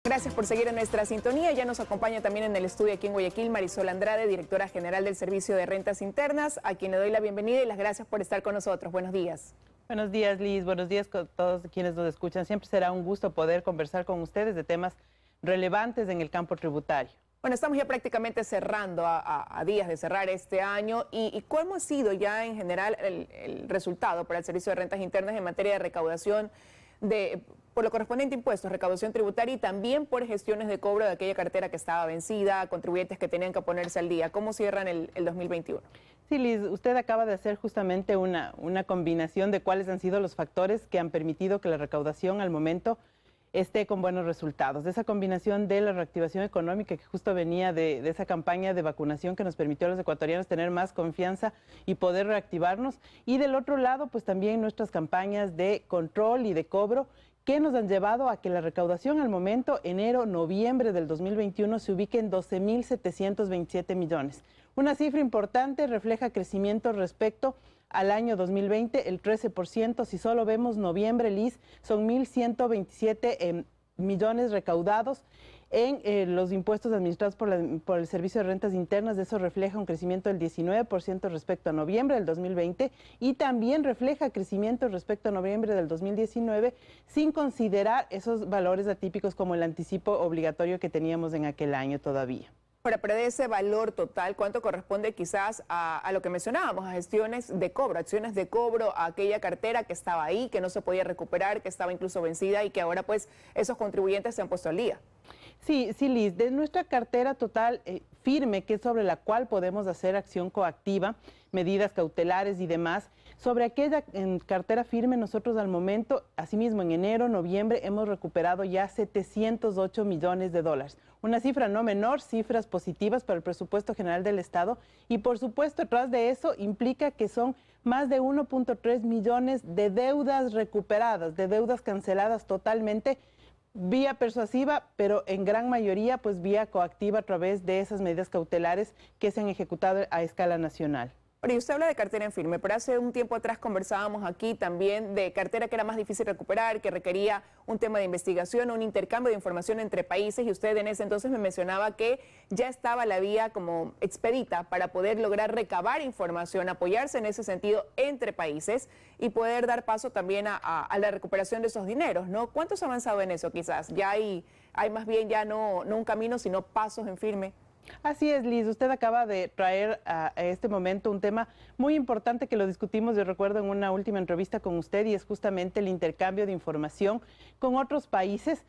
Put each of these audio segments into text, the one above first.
Gracias por seguir en nuestra sintonía. Ya nos acompaña también en el estudio aquí en Guayaquil Marisol Andrade, directora general del Servicio de Rentas Internas, a quien le doy la bienvenida y las gracias por estar con nosotros. Buenos días. Buenos días, Liz. Buenos días con todos quienes nos escuchan. Siempre será un gusto poder conversar con ustedes de temas relevantes en el campo tributario. Bueno, estamos ya prácticamente cerrando, a días de cerrar este año. ¿Y cómo ha sido ya en general el resultado para el Servicio de Rentas Internas en materia de recaudación por lo correspondiente a impuestos, recaudación tributaria y también por gestiones de cobro de aquella cartera que estaba vencida, contribuyentes que tenían que ponerse al día? ¿Cómo cierran el 2021? Sí, Liz, usted acaba de hacer justamente una combinación de cuáles han sido los factores que han permitido que la recaudación al momento esté con buenos resultados. De esa combinación de la reactivación económica que justo venía de esa campaña de vacunación que nos permitió a los ecuatorianos tener más confianza y poder reactivarnos. Y del otro lado, pues también nuestras campañas de control y de cobro que nos han llevado a que la recaudación al momento, enero-noviembre del 2021, se ubique en 12.727 millones. Una cifra importante, refleja crecimiento respecto al año 2020, el 13%. Si solo vemos noviembre, Liz, son 1.127 millones recaudados en los impuestos administrados por el Servicio de Rentas Internas. Eso refleja un crecimiento del 19% respecto a noviembre del 2020 y también refleja crecimiento respecto a noviembre del 2019 sin considerar esos valores atípicos como el anticipo obligatorio que teníamos en aquel año todavía. Ahora, pero de ese valor total, ¿cuánto corresponde quizás a lo que mencionábamos, a gestiones de cobro, acciones de cobro, a aquella cartera que estaba ahí, que no se podía recuperar, que estaba incluso vencida y que ahora pues esos contribuyentes se han puesto al día? Sí, Liz, de nuestra cartera total firme, que es sobre la cual podemos hacer acción coactiva, medidas cautelares y demás, sobre aquella cartera firme nosotros al momento, asimismo en enero, noviembre, hemos recuperado ya 708 millones de dólares. Una cifra no menor, cifras positivas para el presupuesto general del Estado y por supuesto detrás de eso implica que son más de 1.3 millones de deudas recuperadas, de deudas canceladas totalmente, vía persuasiva, pero en gran mayoría pues vía coactiva a través de esas medidas cautelares que se han ejecutado a escala nacional. Y usted habla de cartera en firme, pero hace un tiempo atrás conversábamos aquí también de cartera que era más difícil recuperar, que requería un tema de investigación, un intercambio de información entre países, y usted en ese entonces me mencionaba que ya estaba la vía como expedita para poder lograr recabar información, apoyarse en ese sentido entre países y poder dar paso también a la recuperación de esos dineros, ¿no? ¿Cuánto se ha avanzado en eso quizás? Ya hay más bien ya no un camino, sino pasos en firme. Así es, Liz, usted acaba de traer a este momento un tema muy importante que lo discutimos, yo recuerdo, en una última entrevista con usted, y es justamente el intercambio de información con otros países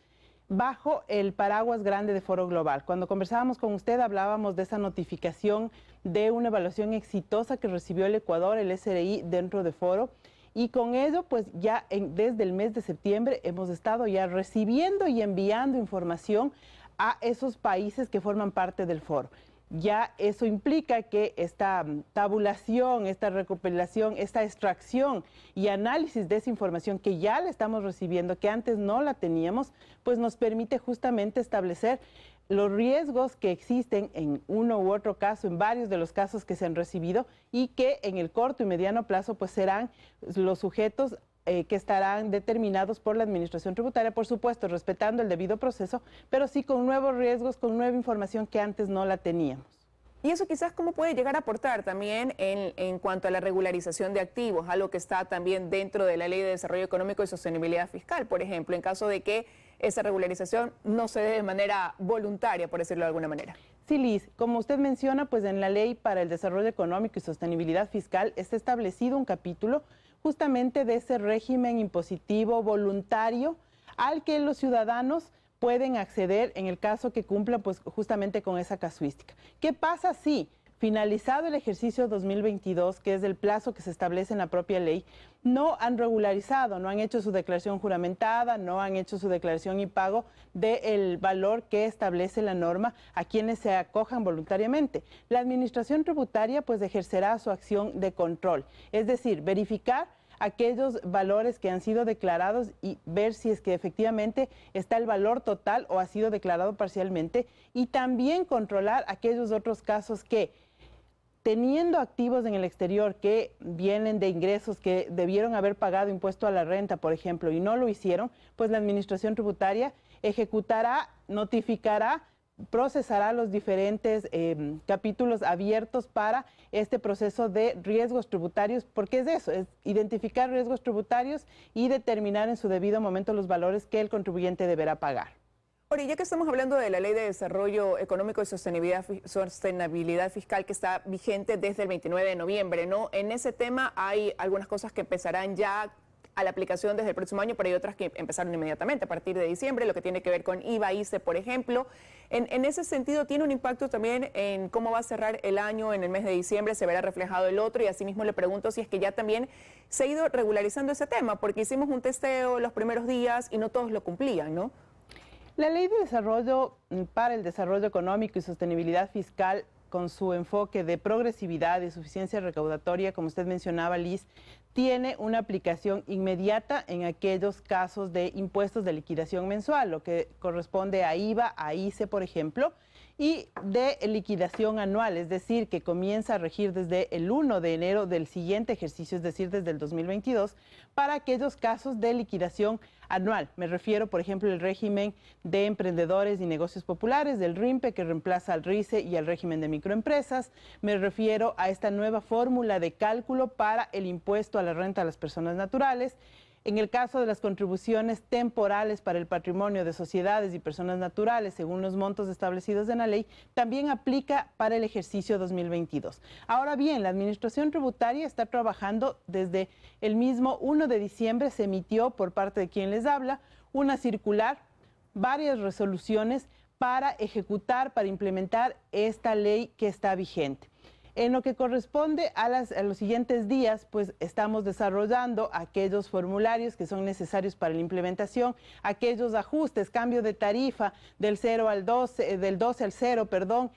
bajo el paraguas grande de Foro Global. Cuando conversábamos con usted hablábamos de esa notificación de una evaluación exitosa que recibió el Ecuador, el SRI, dentro de Foro. Y con ello, pues ya desde el mes de septiembre hemos estado ya recibiendo y enviando información a esos países que forman parte del foro. Ya eso implica que esta tabulación, esta recopilación, esta extracción y análisis de esa información que ya la estamos recibiendo, que antes no la teníamos, pues nos permite justamente establecer los riesgos que existen en uno u otro caso, en varios de los casos que se han recibido, y que en el corto y mediano plazo pues serán los sujetos que estarán determinados por la Administración Tributaria, por supuesto, respetando el debido proceso, pero sí con nuevos riesgos, con nueva información que antes no la teníamos. Y eso quizás cómo puede llegar a aportar también en cuanto a la regularización de activos, algo que está también dentro de la Ley de Desarrollo Económico y Sostenibilidad Fiscal, por ejemplo, en caso de que esa regularización no se dé de manera voluntaria, por decirlo de alguna manera. Sí, Liz, como usted menciona, pues en la Ley para el Desarrollo Económico y Sostenibilidad Fiscal está establecido un capítulo justamente de ese régimen impositivo voluntario al que los ciudadanos pueden acceder en el caso que cumplan pues justamente con esa casuística. ¿Qué pasa si, finalizado el ejercicio 2022, que es el plazo que se establece en la propia ley, no han regularizado, no han hecho su declaración juramentada, no han hecho su declaración y pago del valor que establece la norma a quienes se acojan voluntariamente? La Administración Tributaria pues ejercerá su acción de control, es decir, verificar aquellos valores que han sido declarados y ver si es que efectivamente está el valor total o ha sido declarado parcialmente, y también controlar aquellos otros casos que, teniendo activos en el exterior que vienen de ingresos que debieron haber pagado impuesto a la renta, por ejemplo, y no lo hicieron, pues la Administración Tributaria ejecutará notificará, procesará los diferentes capítulos abiertos para este proceso de riesgos tributarios, porque es eso, es identificar riesgos tributarios y determinar en su debido momento los valores que el contribuyente deberá pagar. Ahora, ya que estamos hablando de la Ley de Desarrollo Económico y Sostenibilidad Fiscal que está vigente desde el 29 de noviembre, ¿no? En ese tema hay algunas cosas que empezarán ya a la aplicación desde el próximo año, pero hay otras que empezaron inmediatamente a partir de diciembre, lo que tiene que ver con IVA, ICE, por ejemplo. En ese sentido, ¿tiene un impacto también en cómo va a cerrar el año en el mes de diciembre? ¿Se verá reflejado el otro? Y asimismo le pregunto si es que ya también se ha ido regularizando ese tema, porque hicimos un testeo los primeros días y no todos lo cumplían, ¿no? La Ley de Desarrollo para el Desarrollo Económico y Sostenibilidad Fiscal, con su enfoque de progresividad y suficiencia recaudatoria, como usted mencionaba, Liz, tiene una aplicación inmediata en aquellos casos de impuestos de liquidación mensual, lo que corresponde a IVA, a ICE, por ejemplo, y de liquidación anual, es decir, que comienza a regir desde el 1 de enero del siguiente ejercicio, es decir, desde el 2022, para aquellos casos de liquidación anual. Me refiero, por ejemplo, al régimen de emprendedores y negocios populares, del RIMPE, que reemplaza al RICE y al régimen de microempresas. Me refiero a esta nueva fórmula de cálculo para el impuesto a la renta de las personas naturales. En el caso de las contribuciones temporales para el patrimonio de sociedades y personas naturales, según los montos establecidos en la ley, también aplica para el ejercicio 2022. Ahora bien, la Administración Tributaria está trabajando desde el mismo 1 de diciembre, se emitió por parte de quien les habla una circular, varias resoluciones para ejecutar, para implementar esta ley que está vigente. En lo que corresponde a los siguientes días, pues estamos desarrollando aquellos formularios que son necesarios para la implementación, aquellos ajustes, cambio de tarifa del 0 al 12, del 12 al 0, perdón,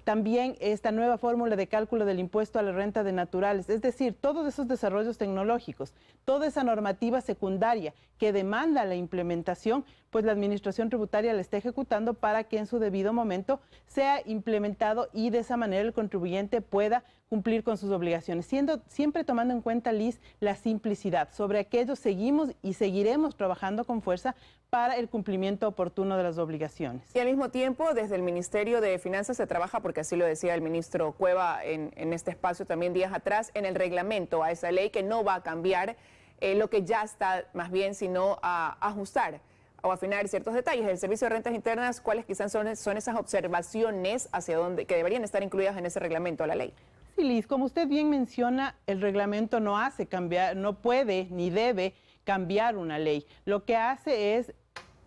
también esta nueva fórmula de cálculo del impuesto a la renta de naturales, es decir, todos esos desarrollos tecnológicos, toda esa normativa secundaria que demanda la implementación, pues la Administración Tributaria la está ejecutando para que en su debido momento sea implementado y de esa manera el contribuyente pueda cumplir con sus obligaciones, siempre tomando en cuenta, Liz, la simplicidad. Sobre aquello seguimos y seguiremos trabajando con fuerza para el cumplimiento oportuno de las obligaciones. Y al mismo tiempo, desde el Ministerio de Finanzas se trabaja, porque así lo decía el ministro Cueva en este espacio también días atrás, en el reglamento a esa ley que no va a cambiar lo que ya está más bien, sino a ajustar o afinar ciertos detalles. El Servicio de Rentas Internas, ¿cuáles quizás son esas observaciones hacia dónde que deberían estar incluidas en ese reglamento a la ley? Sí, Liz, como usted bien menciona, el reglamento no hace cambiar, no puede ni debe cambiar una ley. Lo que hace es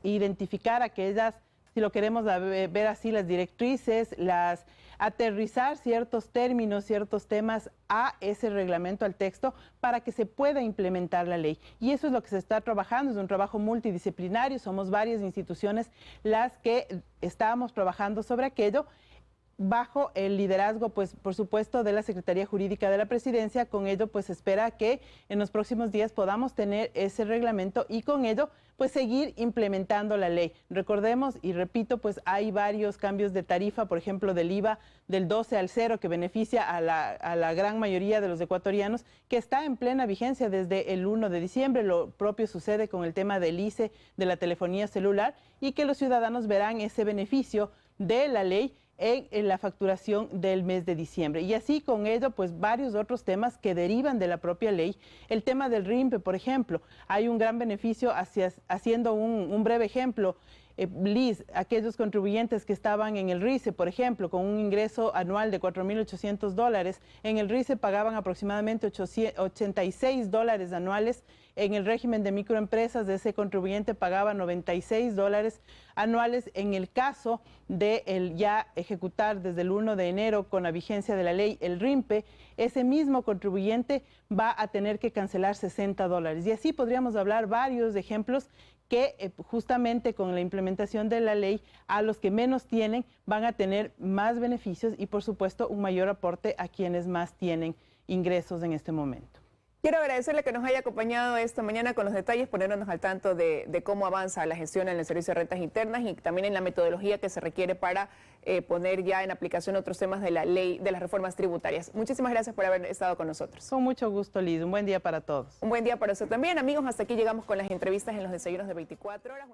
identificar aquellas, si lo queremos ver así, las directrices, aterrizar ciertos términos, ciertos temas a ese reglamento, al texto, para que se pueda implementar la ley. Y eso es lo que se está trabajando, es un trabajo multidisciplinario, somos varias instituciones las que estamos trabajando sobre aquello, bajo el liderazgo, pues, por supuesto, de la Secretaría Jurídica de la Presidencia. Con ello, pues, espera que en los próximos días podamos tener ese reglamento y con ello, pues, seguir implementando la ley. Recordemos y repito, pues, hay varios cambios de tarifa, por ejemplo, del IVA del 12 al 0, que beneficia a la gran mayoría de los ecuatorianos, que está en plena vigencia desde el 1 de diciembre. Lo propio sucede con el tema del ICE, de la telefonía celular, y que los ciudadanos verán ese beneficio de la ley en la facturación del mes de diciembre. Y así con ello, pues varios otros temas que derivan de la propia ley. El tema del RIMPE, por ejemplo, hay un gran beneficio haciendo un breve ejemplo. Liz, aquellos contribuyentes que estaban en el RICE, por ejemplo, con un ingreso anual de $4.800, en el RICE pagaban aproximadamente $86 anuales. En el régimen de microempresas, de ese contribuyente pagaba $96 anuales. En el caso de el ya ejecutar desde el 1 de enero con la vigencia de la ley el RIMPE, ese mismo contribuyente va a tener que cancelar $60. Y así podríamos hablar varios ejemplos que justamente con la implementación de la ley, a los que menos tienen van a tener más beneficios y, por supuesto, un mayor aporte a quienes más tienen ingresos en este momento. Quiero agradecerle que nos haya acompañado esta mañana con los detalles, ponernos al tanto de cómo avanza la gestión en el Servicio de Rentas Internas y también en la metodología que se requiere para poner ya en aplicación otros temas de la ley, de las reformas tributarias. Muchísimas gracias por haber estado con nosotros. Con mucho gusto, Liz. Un buen día para todos. Un buen día para usted también. Amigos, hasta aquí llegamos con las entrevistas en los desayunos de 24 horas.